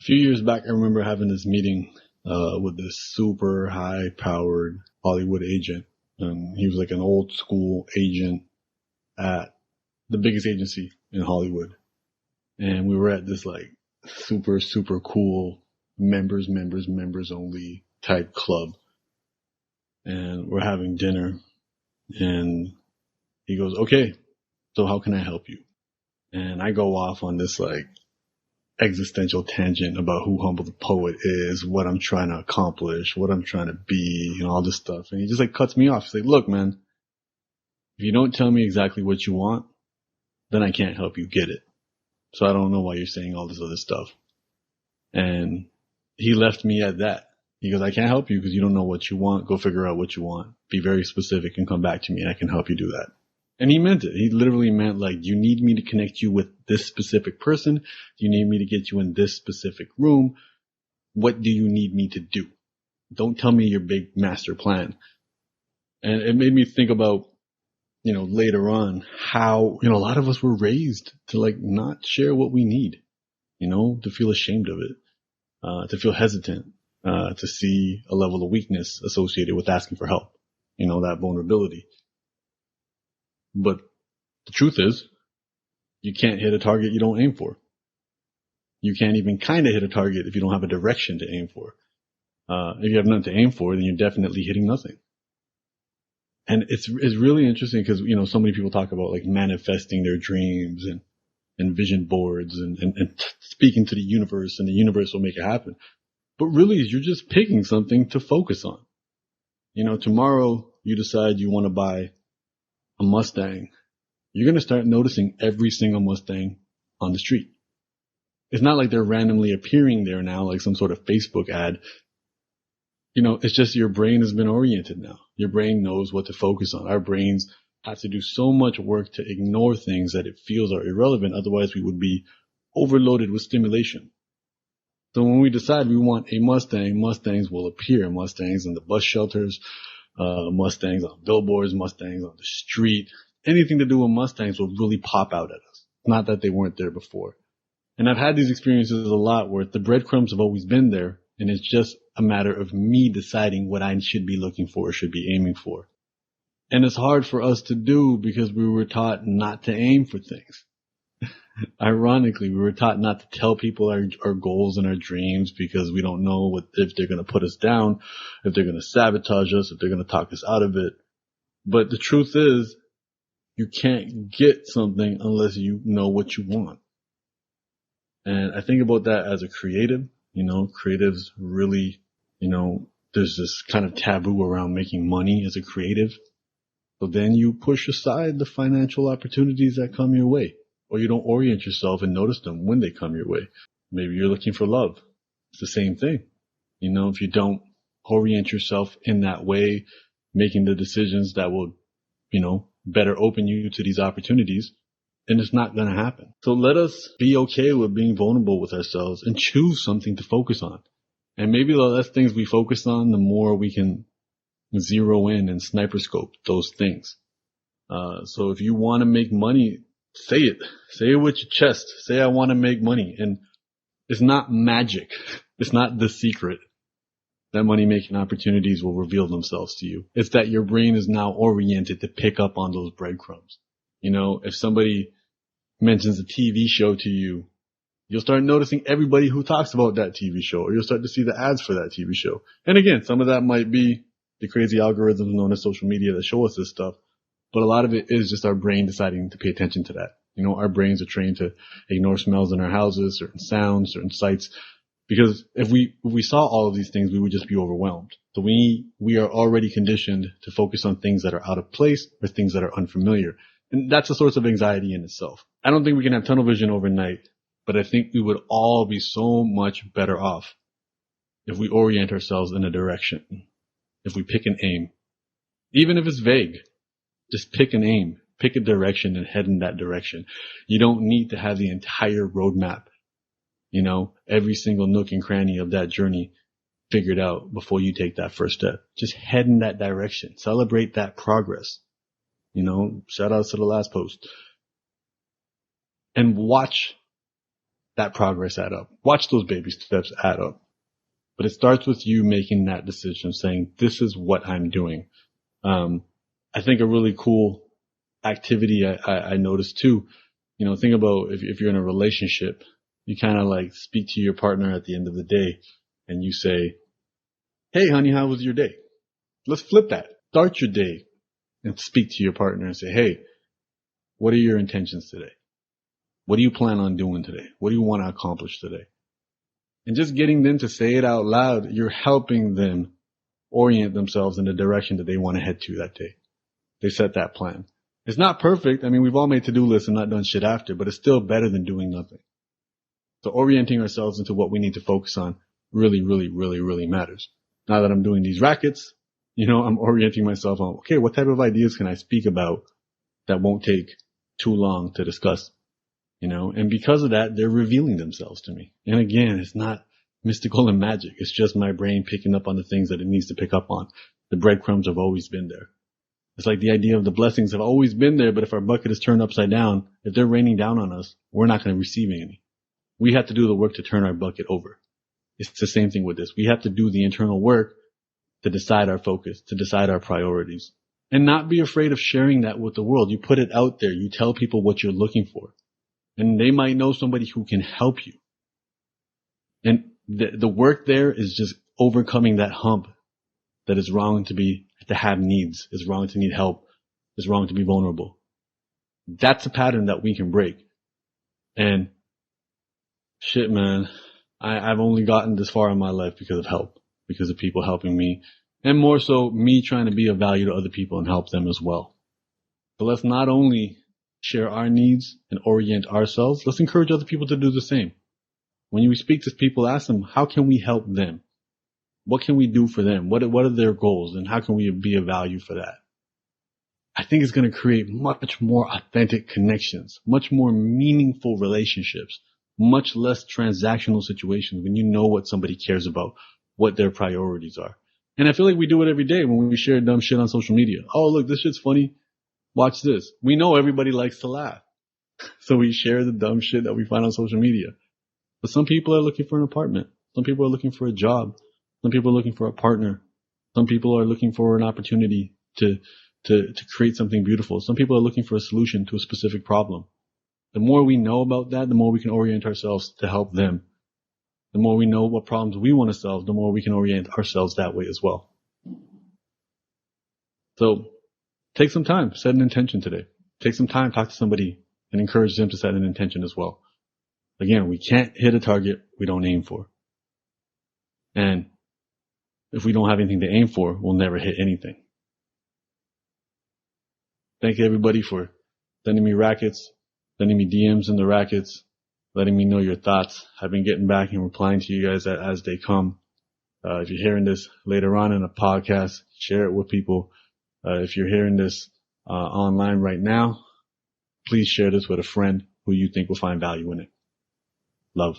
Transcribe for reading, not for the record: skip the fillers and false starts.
few years back, I remember having this meeting with this super high-powered Hollywood agent. He was like an old school agent at the biggest agency in Hollywood. And we were at this like super, super cool members only type club. And we're having dinner and he goes, okay, so how can I help you? And I go off on this like existential tangent about who Humble the Poet is, what I'm trying to accomplish, what I'm trying to be, all this stuff. And he just like cuts me off. He's like, look, man, if you don't tell me exactly what you want, then I can't help you get it. So I don't know why you're saying all this other stuff. And he left me at that. He goes, I can't help you because you don't know what you want. Go figure out what you want. Be very specific and come back to me and I can help you do that. And he meant it. He literally meant like, you need me to connect you with this specific person. You need me to get you in this specific room. What do you need me to do? Don't tell me your big master plan. And it made me think about, later on how, a lot of us were raised to like not share what we need, to feel ashamed of it, to feel hesitant, to see a level of weakness associated with asking for help, that vulnerability. But the truth is, you can't hit a target you don't aim for. You can't even kind of hit a target if you don't have a direction to aim for. If you have nothing to aim for, then you're definitely hitting nothing. And it's really interesting because, so many people talk about like manifesting their dreams and vision boards and speaking to the universe, and the universe will make it happen. But really, you're just picking something to focus on. Tomorrow you decide you want to buy a Mustang. You're going to start noticing every single Mustang on the street. It's not like they're randomly appearing there now, like some sort of Facebook ad. It's just your brain has been oriented now. Your brain knows what to focus on. Our brains have to do so much work to ignore things that it feels are irrelevant. Otherwise, we would be overloaded with stimulation. So when we decide we want a Mustang, Mustangs will appear. Mustangs in the bus shelters, Mustangs on billboards, Mustangs on the street. Anything to do with Mustangs will really pop out at us. Not that they weren't there before. And I've had these experiences a lot where the breadcrumbs have always been there, and it's just a matter of me deciding what I should be looking for, should be aiming for. And it's hard for us to do because we were taught not to aim for things. Ironically, we were taught not to tell people our goals and our dreams because we don't know if they're going to put us down, if they're going to sabotage us, if they're going to talk us out of it. But the truth is, you can't get something unless you know what you want. And I think about that as a creative. Creatives really, there's this kind of taboo around making money as a creative. So then you push aside the financial opportunities that come your way. Or you don't orient yourself and notice them when they come your way. Maybe you're looking for love. It's the same thing. If you don't orient yourself in that way, making the decisions that will, better open you to these opportunities, then it's not going to happen. So let us be okay with being vulnerable with ourselves and choose something to focus on. And maybe the less things we focus on, the more we can zero in and sniper scope those things. So if you want to make money, say it. Say it with your chest. Say, I want to make money. And it's not magic. It's not the secret that money-making opportunities will reveal themselves to you. It's that your brain is now oriented to pick up on those breadcrumbs. If somebody mentions a TV show to you, you'll start noticing everybody who talks about that TV show, or you'll start to see the ads for that TV show. And again, some of that might be the crazy algorithms known as social media that show us this stuff. But a lot of it is just our brain deciding to pay attention to that. Our brains are trained to ignore smells in our houses, certain sounds, certain sights. Because if we saw all of these things, we would just be overwhelmed. So we are already conditioned to focus on things that are out of place or things that are unfamiliar. And that's a source of anxiety in itself. I don't think we can have tunnel vision overnight, but I think we would all be so much better off if we orient ourselves in a direction. If we pick an aim. Even if it's vague. Just pick an aim, pick a direction and head in that direction. You don't need to have the entire roadmap, every single nook and cranny of that journey figured out before you take that first step. Just head in that direction. Celebrate that progress. Shout outs to the last post. And watch that progress add up. Watch those baby steps add up. But it starts with you making that decision, saying, this is what I'm doing. I think a really cool activity I noticed too, think about if you're in a relationship, you kind of like speak to your partner at the end of the day and you say, hey, honey, how was your day? Let's flip that. Start your day and speak to your partner and say, hey, what are your intentions today? What do you plan on doing today? What do you want to accomplish today? And just getting them to say it out loud, you're helping them orient themselves in the direction that they want to head to that day. They set that plan. It's not perfect. I mean, we've all made to-do lists and not done shit after, but it's still better than doing nothing. So orienting ourselves into what we need to focus on really, really, really, really matters. Now that I'm doing these rackets, I'm orienting myself on, okay, what type of ideas can I speak about that won't take too long to discuss? And because of that, they're revealing themselves to me. And again, it's not mystical and magic. It's just my brain picking up on the things that it needs to pick up on. The breadcrumbs have always been there. It's like the idea of the blessings have always been there, but if our bucket is turned upside down, if they're raining down on us, we're not going to receive any. We have to do the work to turn our bucket over. It's the same thing with this. We have to do the internal work to decide our focus, to decide our priorities, and not be afraid of sharing that with the world. You put it out there. You tell people what you're looking for. And they might know somebody who can help you. And the work there is just overcoming that hump that is wrong to have needs, is wrong to need help, is wrong to be vulnerable. That's a pattern that we can break. And shit, man, I've only gotten this far in my life because of help, because of people helping me, and more so me trying to be of value to other people and help them as well. But let's not only share our needs and orient ourselves, let's encourage other people to do the same. When you speak to people, ask them, how can we help them? What can we do for them? What are their goals, and how can we be of value for that? I think it's going to create much more authentic connections, much more meaningful relationships, much less transactional situations when you know what somebody cares about, what their priorities are. And I feel like we do it every day when we share dumb shit on social media. Oh, look, this shit's funny. Watch this. We know everybody likes to laugh. So we share the dumb shit that we find on social media. But some people are looking for an apartment. Some people are looking for a job. Some people are looking for a partner. Some people are looking for an opportunity to create something beautiful. Some people are looking for a solution to a specific problem. The more we know about that, the more we can orient ourselves to help them. The more we know what problems we want to solve, the more we can orient ourselves that way as well. So take some time, set an intention today. Take some time, talk to somebody, and encourage them to set an intention as well. Again, we can't hit a target we don't aim for. And if we don't have anything to aim for, we'll never hit anything. Thank you everybody for sending me rackets, sending me DMs in the rackets, letting me know your thoughts. I've been getting back and replying to you guys as they come. If you're hearing this later on in a podcast, share it with people. If you're hearing this online right now, please share this with a friend who you think will find value in it. Love.